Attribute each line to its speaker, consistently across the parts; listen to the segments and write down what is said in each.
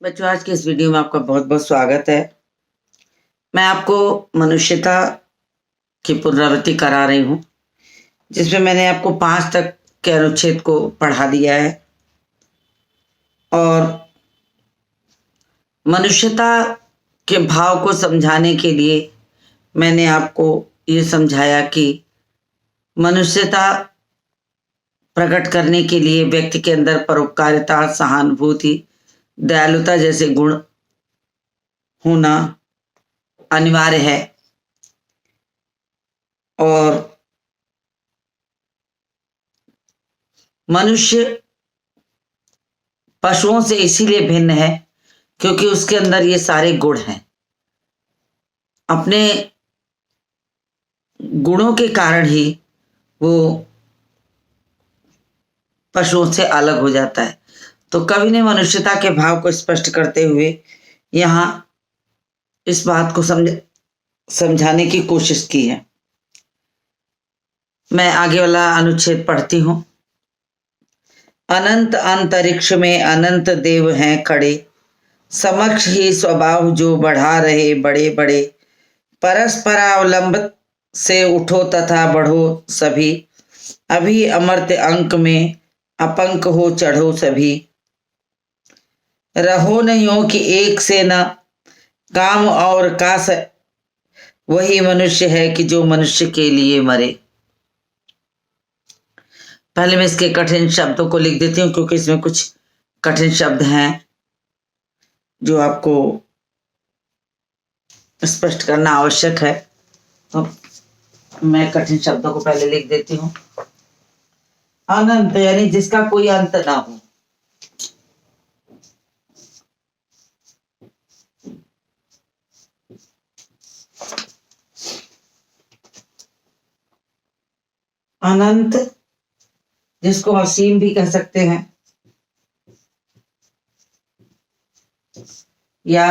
Speaker 1: बच्चों, आज के इस वीडियो में आपका बहुत बहुत स्वागत है। मैं आपको मनुष्यता की पुनरावृत्ति करा रही हूँ, जिसमें मैंने आपको 5 तक के अनुच्छेद को पढ़ा दिया है। और मनुष्यता के भाव को समझाने के लिए मैंने आपको ये समझाया कि मनुष्यता प्रकट करने के लिए व्यक्ति के अंदर परोपकारिता, सहानुभूति, दयालुता जैसे गुण होना अनिवार्य है। और मनुष्य पशुओं से इसीलिए भिन्न है क्योंकि उसके अंदर ये सारे गुण हैं। अपने गुणों के कारण ही वो पशुओं से अलग हो जाता है। तो कवि ने मनुष्यता के भाव को स्पष्ट करते हुए यहाँ इस बात को समझाने की कोशिश की है। मैं आगे वाला अनुच्छेद पढ़ती हूं। अनंत अंतरिक्ष में अनंत देव हैं खड़े, समक्ष ही स्वभाव जो बढ़ा रहे बड़े बड़े, परस्परावलंब से उठो तथा बढ़ो सभी, अभी अमर्त्य अंक में अपंक हो चढ़ो सभी, रहो नहीं हो कि एक से न काम और कास, वही मनुष्य है कि जो मनुष्य के लिए मरे। पहले मैं इसके कठिन शब्दों को लिख देती हूँ क्योंकि इसमें कुछ कठिन शब्द हैं जो आपको स्पष्ट करना आवश्यक है। तो मैं कठिन शब्दों को पहले लिख देती हूँ। अनंत यानी जिसका कोई अंत ना हो। अनंत जिसको असीम भी कह सकते हैं, या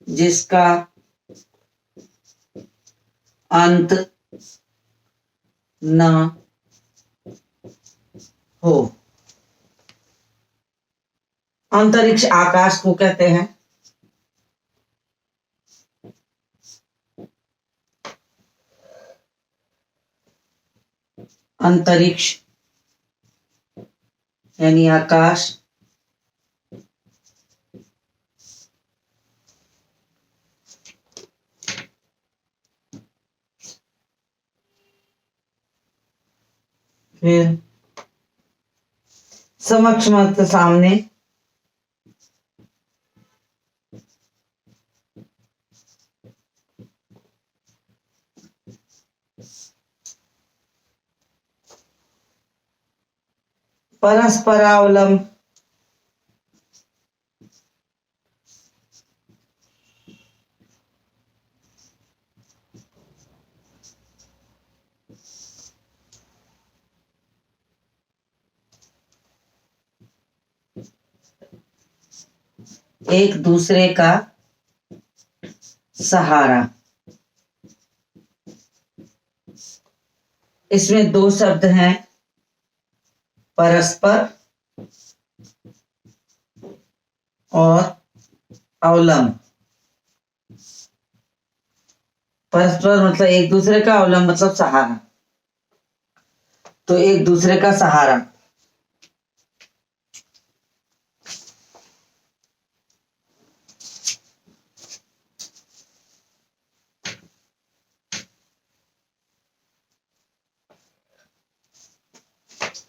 Speaker 1: जिसका अंत न हो। अंतरिक्ष आकाश को कहते हैं। अंतरिक्ष यानी आकाश, फिर समक्ष मतलब सामने, परस्परावलंब एक दूसरे का सहारा। इसमें 2 शब्द हैं, परस्पर और अवलंब। परस्पर मतलब एक दूसरे का, अवलंब मतलब सहारा। तो एक दूसरे का सहारा।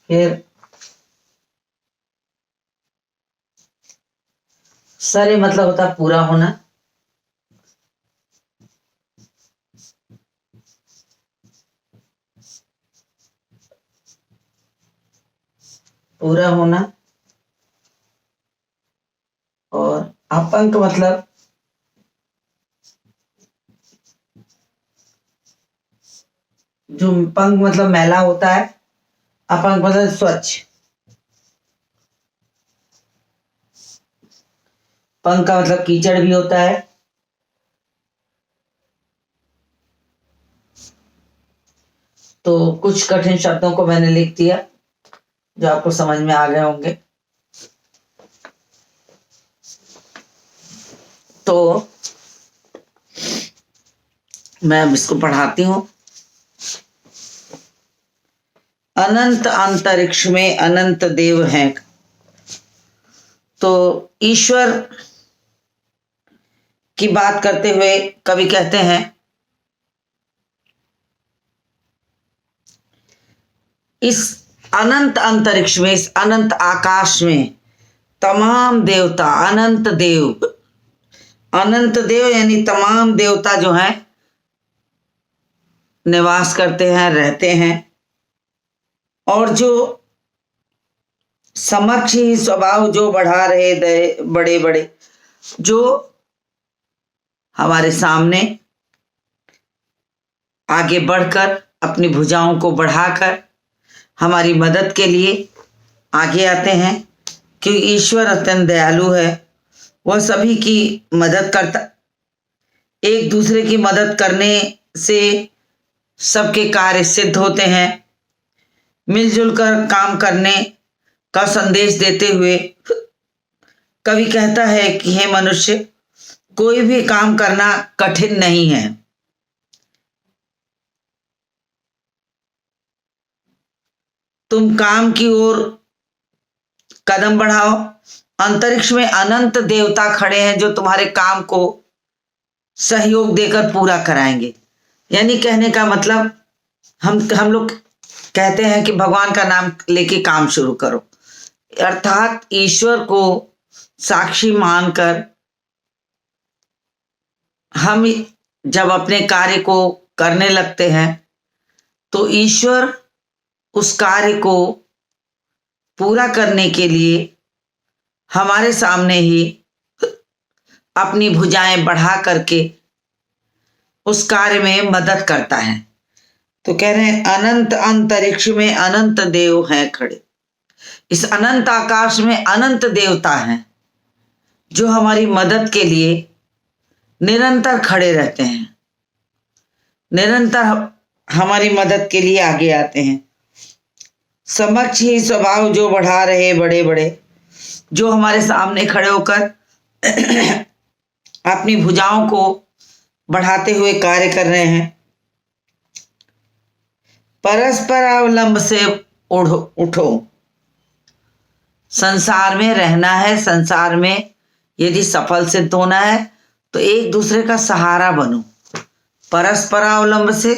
Speaker 1: फिर सरे मतलब होता है पूरा होना। पूरा होना। और अपंक मतलब जो पंक मतलब मैला होता है, अपंक मतलब स्वच्छ। पंक का मतलब कीचड़ भी होता है। तो कुछ कठिन शब्दों को मैंने लिख दिया। जो आपको समझ में आ गए होंगे। तो मैं अब इसको पढ़ाती हूं। अनंत अंतरिक्ष में अनंत देव हैं। तो ईश्वर की बात करते हुए कवि कहते हैं, इस अनंत अंतरिक्ष में, इस अनंत आकाश में तमाम देवता, अनंत देव यानी तमाम देवता जो हैं निवास करते हैं, रहते हैं। और जो समक्षी स्वभाव जो बढ़ा रहे बड़े बड़े, जो हमारे सामने आगे बढ़कर अपनी भुजाओं को बढ़ाकर हमारी मदद के लिए आगे आते हैं, क्योंकि ईश्वर अत्यंत दयालु है। वह सभी की मदद करता, एक दूसरे की मदद करने से सबके कार्य सिद्ध होते हैं। मिलजुल कर काम करने का संदेश देते हुए कवि कहता है कि हे मनुष्य, कोई भी काम करना कठिन नहीं है। तुम काम की ओर कदम बढ़ाओ। अंतरिक्ष में अनंत देवता खड़े हैं जो तुम्हारे काम को सहयोग देकर पूरा कराएंगे। यानी कहने का मतलब, हम लोग कहते हैं कि भगवान का नाम लेके काम शुरू करो, अर्थात ईश्वर को साक्षी मानकर हम जब अपने कार्य को करने लगते हैं तो ईश्वर उस कार्य को पूरा करने के लिए हमारे सामने ही अपनी भुजाएं बढ़ा करके उस कार्य में मदद करता है। तो कह रहे हैं अनंत अंतरिक्ष में अनंत देव हैं खड़े। इस अनंत आकाश में अनंत देवता हैं जो हमारी मदद के लिए निरंतर खड़े रहते हैं, निरंतर हमारी मदद के लिए आगे आते हैं। समक्ष ही स्वभाव जो बढ़ा रहे बड़े बड़े, जो हमारे सामने खड़े होकर अपनी भुजाओं को बढ़ाते हुए कार्य कर रहे हैं। परस्पर अवलंब से उठो। संसार में रहना है, संसार में यदि सफल सिद्ध होना है तो एक दूसरे का सहारा बनो। परस्पर अवलंब से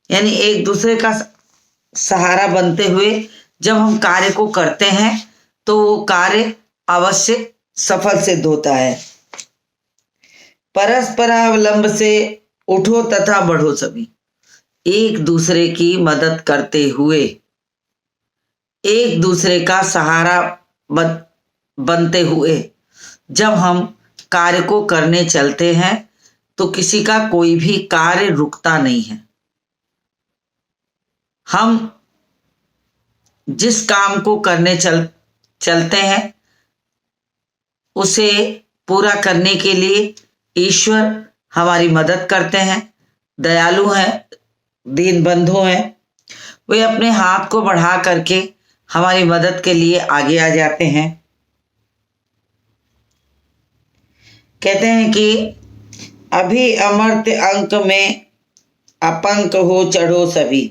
Speaker 1: यानी एक दूसरे का सहारा बनते हुए जब हम कार्य को करते हैं तो वो कार्य अवश्य सफल सिद्ध होता है। परस्पर अवलंब से उठो तथा बढ़ो सभी। एक दूसरे की मदद करते हुए, एक दूसरे का सहारा बनते हुए जब हम कार्य को करने चलते हैं तो किसी का कोई भी कार्य रुकता नहीं है। हम जिस काम को करने चलते हैं उसे पूरा करने के लिए ईश्वर हमारी मदद करते हैं। दयालु हैं, दीन बंधु हैं, वे अपने हाथ को बढ़ा करके हमारी मदद के लिए आगे आ जाते हैं। कहते हैं कि अभी अमर्त्य अंक में अपंक हो चढ़ो सभी।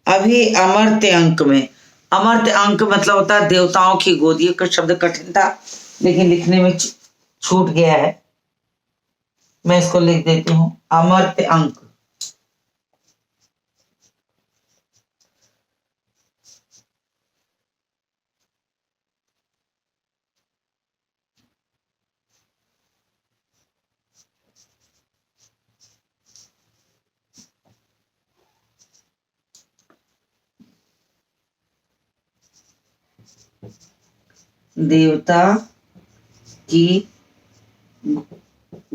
Speaker 1: अभी अमर्त्य अंक में, अमर्त्य अंक मतलब होता है देवताओं की गोदी। का शब्द कठिन था लेकिन लिखने में छूट गया है, मैं इसको लिख देती हूं। अमर्त्य अंक, देवता की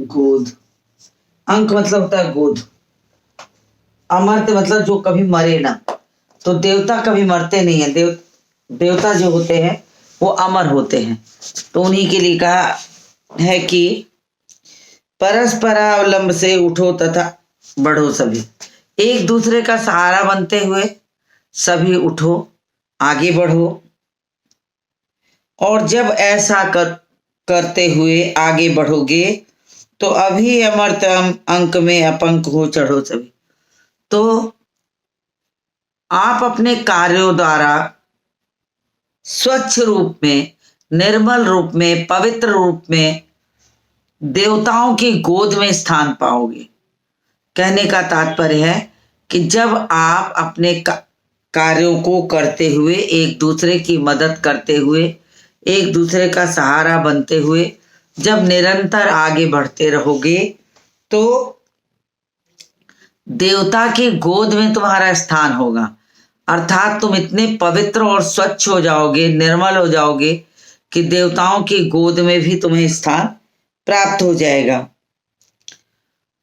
Speaker 1: गोद। अंक मतलब होता है गोद। अमर्त्य मतलब जो कभी मरे ना। तो देवता कभी मरते नहीं है। देवता जो होते हैं वो अमर होते हैं। तो उन्हीं के लिए कहा है कि परस्पर अवलंब से उठो तथा बढ़ो सभी। एक दूसरे का सहारा बनते हुए सभी उठो, आगे बढ़ो। और जब ऐसा करते हुए आगे बढ़ोगे तो अभी अमर्त अंक में अपंक हो चढ़ो सभी। तो आप अपने कार्यों द्वारा स्वच्छ रूप में, निर्मल रूप में, पवित्र रूप में देवताओं की गोद में स्थान पाओगे। कहने का तात्पर्य है कि जब आप अपने कार्यों को करते हुए, एक दूसरे की मदद करते हुए, एक दूसरे का सहारा बनते हुए जब निरंतर आगे बढ़ते रहोगे तो देवता की गोद में तुम्हारा स्थान होगा। अर्थात तुम इतने पवित्र और स्वच्छ हो जाओगे, निर्मल हो जाओगे कि देवताओं की गोद में भी तुम्हें स्थान प्राप्त हो जाएगा।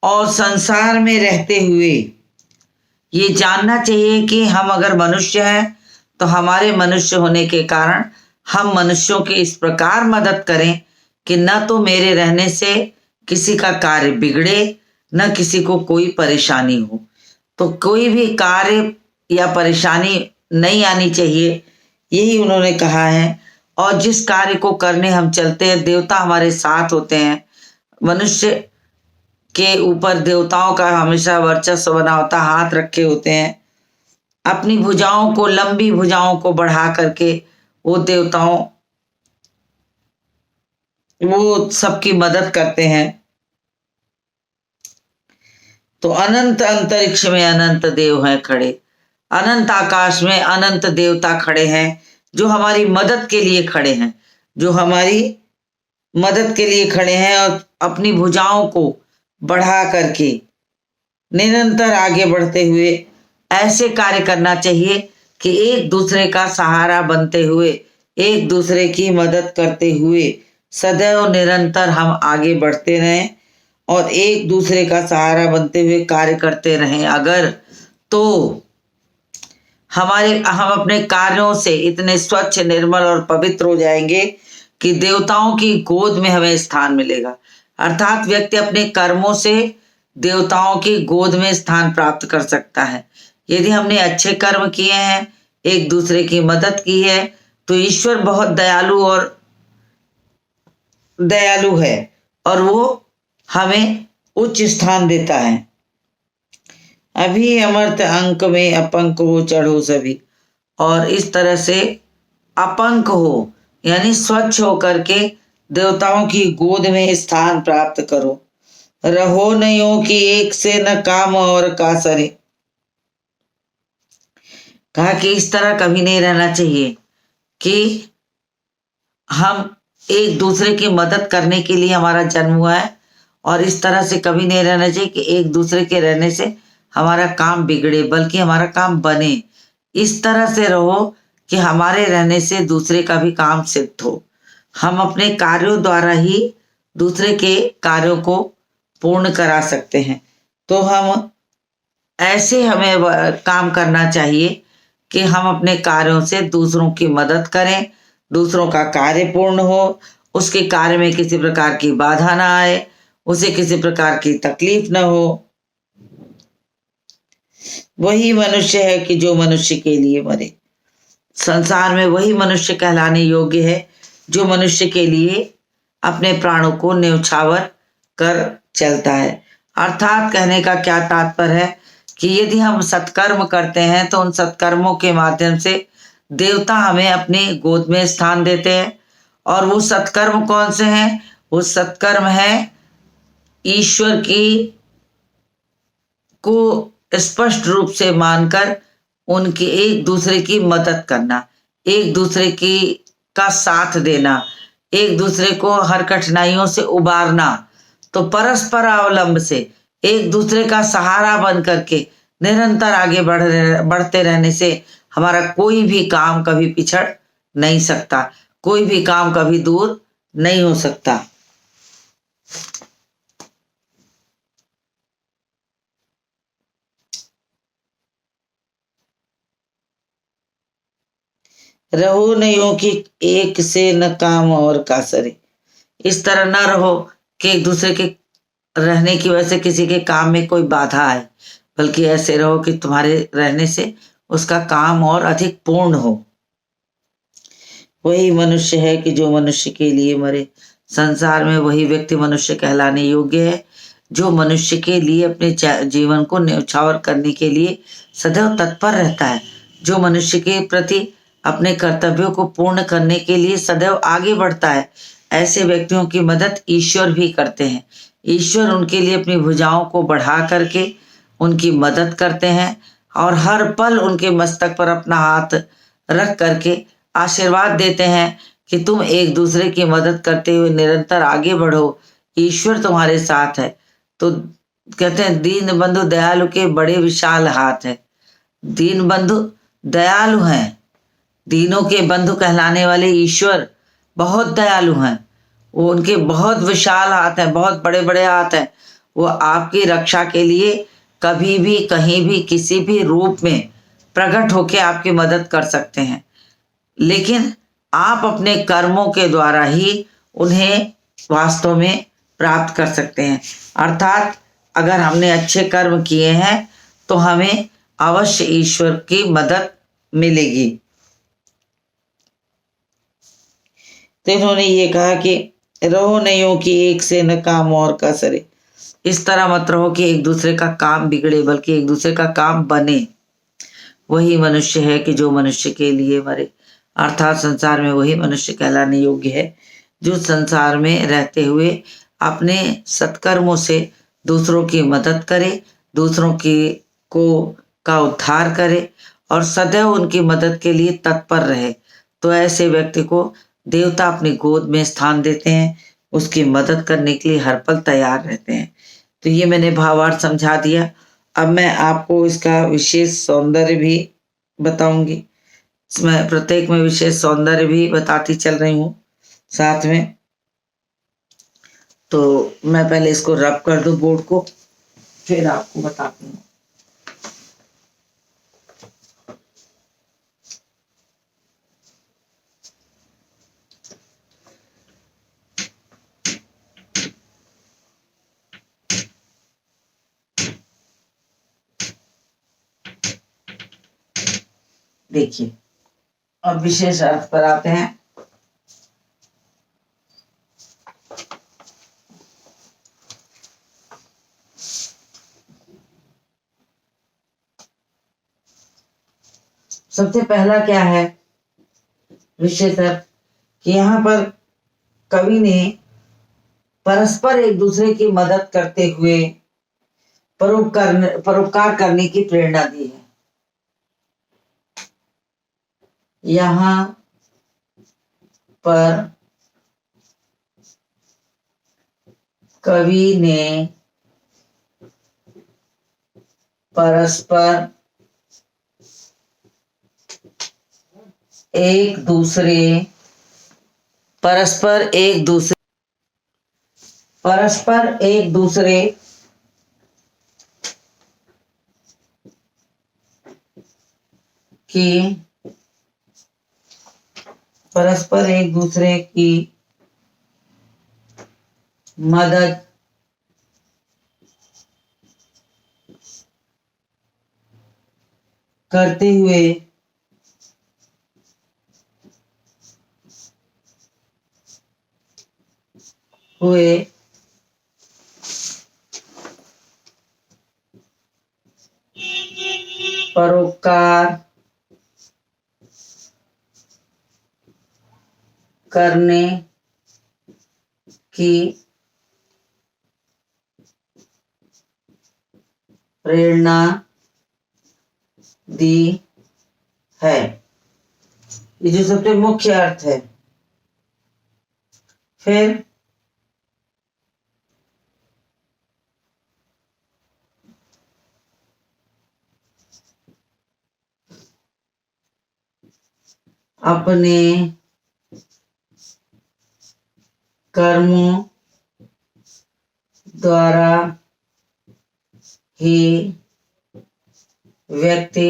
Speaker 1: और संसार में रहते हुए ये जानना चाहिए कि हम अगर मनुष्य हैं तो हमारे मनुष्य होने के कारण हम मनुष्यों की इस प्रकार मदद करें कि न तो मेरे रहने से किसी का कार्य बिगड़े, न किसी को कोई परेशानी हो। तो कोई भी कार्य या परेशानी नहीं आनी चाहिए, यही उन्होंने कहा है। और जिस कार्य को करने हम चलते हैं, देवता हमारे साथ होते हैं। मनुष्य के ऊपर देवताओं का हमेशा वर्चस्व बना होता, हाथ रखे होते हैं। अपनी भुजाओं को, लंबी भुजाओं को बढ़ा करके वो देवताओं वो सबकी मदद करते हैं। तो अनंत अंतरिक्ष में अनंत देव हैं खड़े, अनंत आकाश में अनंत देवता खड़े हैं जो हमारी मदद के लिए खड़े हैं, जो हमारी मदद के लिए खड़े हैं। और अपनी भुजाओं को बढ़ा करके निरंतर आगे बढ़ते हुए ऐसे कार्य करना चाहिए कि एक दूसरे का सहारा बनते हुए, एक दूसरे की मदद करते हुए सदैव निरंतर हम आगे बढ़ते रहें और एक दूसरे का सहारा बनते हुए कार्य करते रहें। अगर तो हम अपने कार्यों से इतने स्वच्छ, निर्मल और पवित्र हो जाएंगे कि देवताओं की गोद में हमें स्थान मिलेगा। अर्थात व्यक्ति अपने कर्मों से देवताओं की गोद में स्थान प्राप्त कर सकता है। यदि हमने अच्छे कर्म किए हैं, एक दूसरे की मदद की है, तो ईश्वर बहुत दयालु है और वो हमें उच्च स्थान देता है। अभी अमर्त अंक में अपंक हो चढ़ो सभी। और इस तरह से अपंक हो यानी स्वच्छ होकर के देवताओं की गोद में स्थान प्राप्त करो। रहो नहीं हो कि एक से न काम और का सरे। कहा कि इस तरह कभी नहीं रहना चाहिए कि हम एक दूसरे की मदद करने के लिए हमारा जन्म हुआ है, और इस तरह से कभी नहीं रहना चाहिए कि एक दूसरे के रहने से हमारा काम बिगड़े, बल्कि हमारा काम बने। इस तरह से रहो कि हमारे रहने से दूसरे का भी काम सिद्ध हो। हम अपने कार्यों द्वारा ही दूसरे के कार्यों को पूर्ण करा सकते हैं। तो हम ऐसे हमें काम करना चाहिए कि हम अपने कार्यों से दूसरों की मदद करें, दूसरों का कार्य पूर्ण हो, उसके कार्य में किसी प्रकार की बाधा ना आए, उसे किसी प्रकार की तकलीफ ना हो। वही मनुष्य है कि जो मनुष्य के लिए मरे। संसार में वही मनुष्य कहलाने योग्य है जो मनुष्य के लिए अपने प्राणों को न्यौछावर कर चलता है। अर्थात कहने का क्या तात्पर्य है कि यदि हम सत्कर्म करते हैं तो उन सत्कर्मों के माध्यम से देवता हमें अपनी गोद में स्थान देते हैं। और वो सत्कर्म कौन से हैं? वो सत्कर्म है ईश्वर की को स्पष्ट रूप से मानकर उनकी एक दूसरे की मदद करना, एक दूसरे की का साथ देना, एक दूसरे को हर कठिनाइयों से उबारना। तो परस्पर अवलंब से एक दूसरे का सहारा बन करके निरंतर आगे बढ़ते रहने से हमारा कोई भी काम कभी पिछड़ नहीं सकता, कोई भी काम कभी दूर नहीं हो सकता। रहो नहीं हो कि एक से न काम और का सरे। इस तरह न रहो कि एक दूसरे के रहने की वजह से किसी के काम में कोई बाधा आए, बल्कि ऐसे रहो कि तुम्हारे रहने से उसका काम और अधिक पूर्ण हो। वही मनुष्य है कि जो मनुष्य के लिए मरे। संसार में वही व्यक्ति मनुष्य कहलाने योग्य है जो मनुष्य के लिए अपने जीवन को न्यौछावर करने के लिए सदैव तत्पर रहता है, जो मनुष्य के प्रति अपने कर्तव्यों को पूर्ण करने के लिए सदैव आगे बढ़ता है। ऐसे व्यक्तियों की मदद ईश्वर भी करते हैं। ईश्वर उनके लिए अपनी भुजाओं को बढ़ा करके उनकी मदद करते हैं और हर पल उनके मस्तक पर अपना हाथ रख करके आशीर्वाद देते हैं कि तुम एक दूसरे की मदद करते हुए निरंतर आगे बढ़ो, ईश्वर तुम्हारे साथ है। तो कहते हैं दीन बंधु दयालु के बड़े विशाल हाथ है। दीन बंधु दयालु हैं, दीनों के बंधु कहलाने वाले ईश्वर बहुत दयालु हैं। वो उनके बहुत विशाल हाथ हैं, बहुत बड़े बड़े हाथ हैं। वो आपकी रक्षा के लिए कभी भी कहीं भी किसी भी रूप में प्रकट होकर आपकी मदद कर सकते हैं, लेकिन आप अपने कर्मों के द्वारा ही उन्हें वास्तव में प्राप्त कर सकते हैं। अर्थात अगर हमने अच्छे कर्म किए हैं तो हमें अवश्य ईश्वर की मदद मिलेगी। तो इन्होंने ये कहा कि रहो नहीं हो कि एक से न काम और का सरे। इस तरह मत रहो कि एक दूसरे का काम बिगड़े, बल्कि एक दूसरे का काम बने। वही मनुष्य है कि जो मनुष्य के लिए मरे। अर्थात संसार में वही मनुष्य कहलाने योग्य है जो संसार में रहते हुए अपने सत्कर्मों से दूसरों की मदद करे, दूसरों की को का उद्धार करे और सदैव उनकी मदद के लिए तत्पर रहे। तो ऐसे व्यक्ति को देवता अपनी गोद में स्थान देते हैं, उसकी मदद करने के लिए हर पल तैयार रहते हैं। तो ये मैंने भावार्थ समझा दिया। अब मैं आपको इसका विशेष सौंदर्य भी बताऊंगी। इसमें प्रत्येक में विशेष सौंदर्य भी बताती चल रही हूँ साथ में। तो मैं पहले इसको रब कर दूं बोर्ड को, फिर आपको बताती हूँ। देखिए, अब विशेष अर्थ पर आते हैं। सबसे पहला क्या है विशेष अर्थ कि यहाँ पर कवि ने परस्पर एक दूसरे की मदद करते हुए परोपकार करने की प्रेरणा दी है। यहाँ पर कवि ने परस्पर एक दूसरे की मदद करते हुए परोपकार करने की प्रेरणा दी है। ये जो सबसे मुख्य अर्थ है। फिर अपने कर्मों द्वारा ही व्यक्ति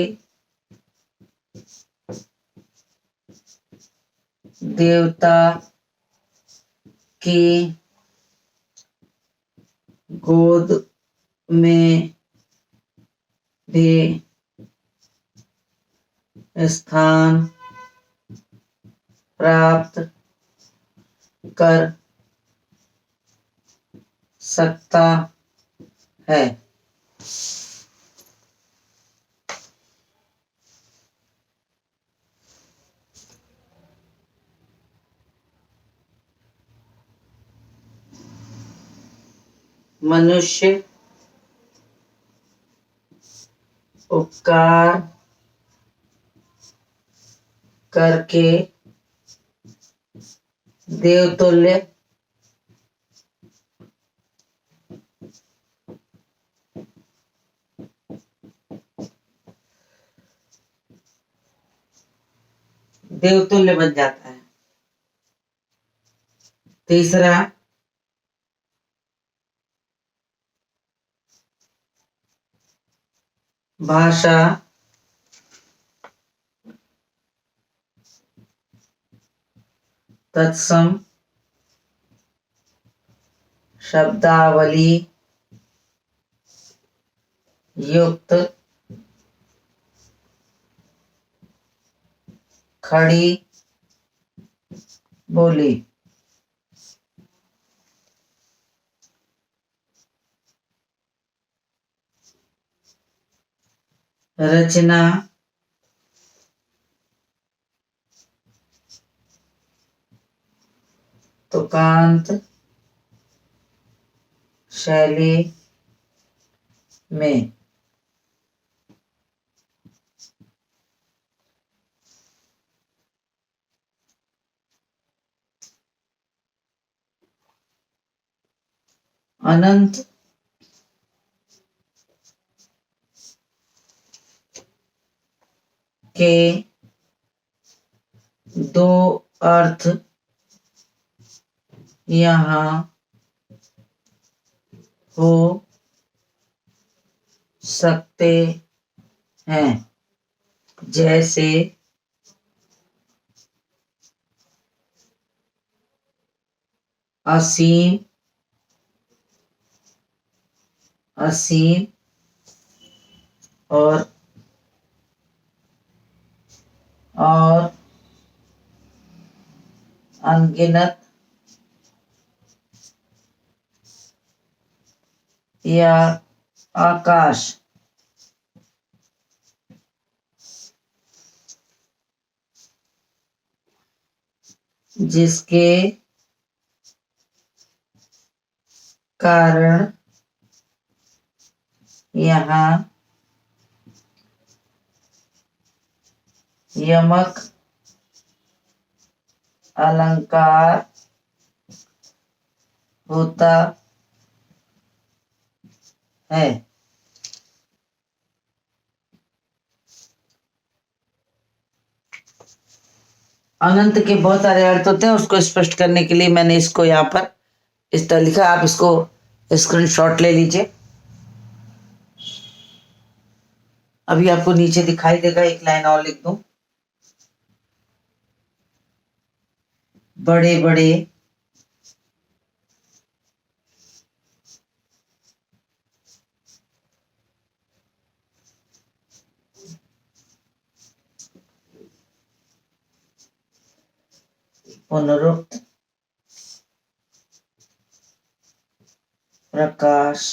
Speaker 1: देवता की गोद में भी स्थान प्राप्त कर सकता है। मनुष्य उपकार करके देवतुल्य बन जाता है। तीसरा, भाषा तत्सम शब्दावली युक्त खड़ी बोली। रचना तुकांत शैली में अनंत के दो अर्थ यहाँ हो सकते हैं, जैसे असीम और अनगिनत या आकाश। जिसके कारण यहाँ यमक अलंकार होता है। अनंत के बहुत सारे अर्थ होते हैं, उसको स्पष्ट करने के लिए मैंने इसको यहाँ पर इस तरह लिखा। आप इसको स्क्रीनशॉट ले लीजिए। अभी आपको नीचे दिखाई देगा, एक लाइन और लिख दूं। बड़े बड़े पुनरुक्त प्रकाश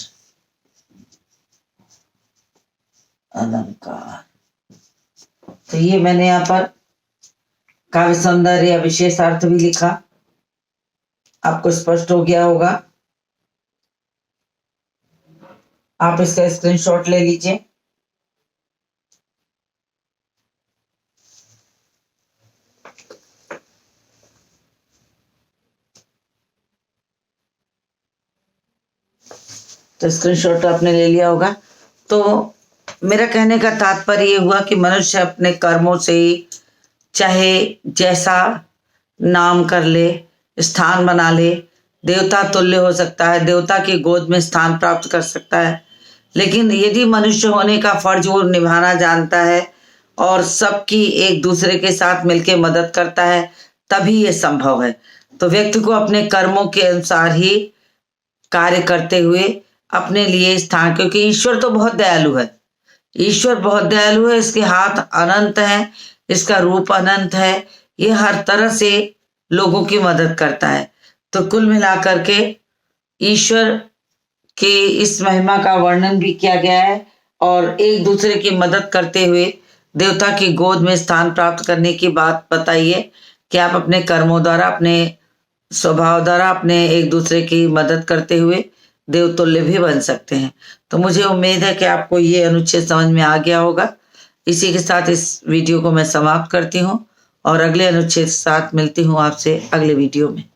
Speaker 1: अलंकार। तो ये मैंने यहाँ पर काव्य सौंदर्य विशेष अर्थ भी लिखा, आपको स्पष्ट हो गया होगा। आप इसका स्क्रीनशॉट ले लीजिए। तो स्क्रीनशॉट आपने ले लिया होगा। तो मेरा कहने का तात्पर्य ये हुआ कि मनुष्य अपने कर्मों से ही चाहे जैसा नाम कर ले, स्थान बना ले, देवता तुल्य हो सकता है, देवता की गोद में स्थान प्राप्त कर सकता है। लेकिन यदि मनुष्य होने का फर्ज वो निभाना जानता है और सबकी एक दूसरे के साथ मिलकर मदद करता है, तभी ये संभव है। तो व्यक्ति को अपने कर्मों के अनुसार ही कार्य करते हुए अपने लिए स्थान, क्योंकि ईश्वर तो बहुत दयालु है, ईश्वर बहुत दयालु है, इसके हाथ अनंत हैं, इसका रूप अनंत है, ये हर तरह से लोगों की मदद करता है। तो कुल मिलाकर के ईश्वर के इस महिमा का वर्णन भी किया गया है और एक दूसरे की मदद करते हुए देवता की गोद में स्थान प्राप्त करने की बात बताइए कि आप अपने कर्मों द्वारा, अपने स्वभाव द्वारा, अपने एक दूसरे की मदद करते हुए देवतुल्य भी बन सकते हैं। तो मुझे उम्मीद है कि आपको ये अनुच्छेद समझ में आ गया होगा। इसी के साथ इस वीडियो को मैं समाप्त करती हूँ और अगले अनुच्छेद के साथ मिलती हूँ आपसे अगले वीडियो में।